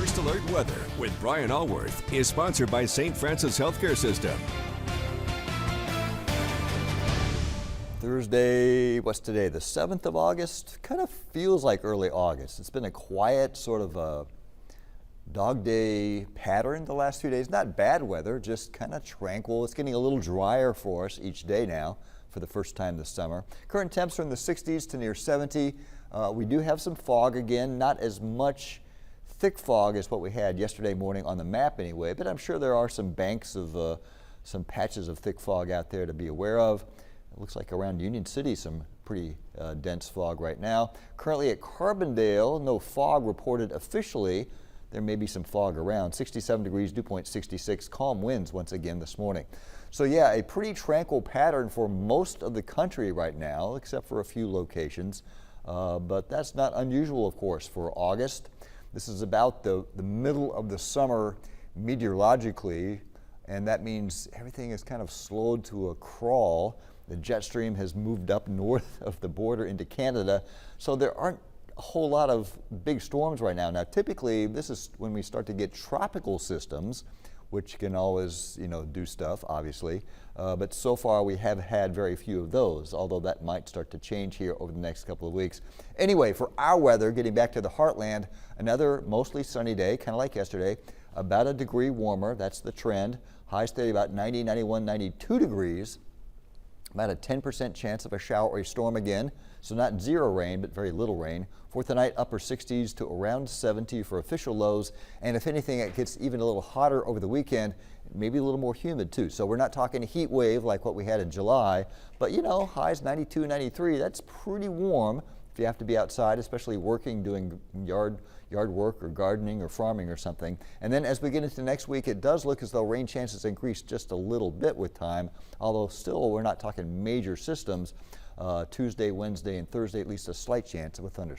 First Alert Weather with Brian Allworth is sponsored by St. Francis Healthcare System. Thursday, what's today, the 7th of August? Kind of feels like early August. It's been a quiet sort of a dog day pattern the last few days. Not bad weather, just kind of tranquil. It's getting a little drier for us each day now for the first time this summer. Current temps are in the 60s to near 70. We do have some fog again, not as much thick fog as what we had yesterday morning on the map anyway, but I'm sure there are some banks of some patches of thick fog out there to be aware of. It looks like around Union City some pretty dense fog right now. Currently at Carbondale, no fog reported officially. There may be some fog around. 67 degrees, dew point 66, calm winds once again this morning. So yeah, a pretty tranquil pattern for most of the country right now, except for a few locations. But that's not unusual, of course, for August. This is about the middle of the summer meteorologically, and that means everything is kind of slowed to a crawl. The jet stream has moved up north of the border into Canada, so there aren't a whole lot of big storms right now. Now, typically, this is when we start to get tropical systems, which can always, do stuff, obviously. But so far, we have had very few of those, although that might start to change here over the next couple of weeks. Anyway, for our weather, getting back to the heartland, another mostly sunny day, kind of like yesterday, about a degree warmer. That's the trend. Highs stay about 90, 91, 92 degrees. About a 10% chance of a shower or a storm again. So not zero rain, but very little rain. For tonight, upper 60s to around 70 for official lows. And if anything, it gets even a little hotter over the weekend, maybe a little more humid too. So we're not talking a heat wave like what we had in July, but highs 92, 93, that's pretty warm if you have to be outside, especially working, doing yard work or gardening or farming or something. And then as we get into next week, it does look as though rain chances increase just a little bit with time, although still we're not talking major systems. Tuesday, Wednesday, and Thursday, at least a slight chance of a thunderstorm.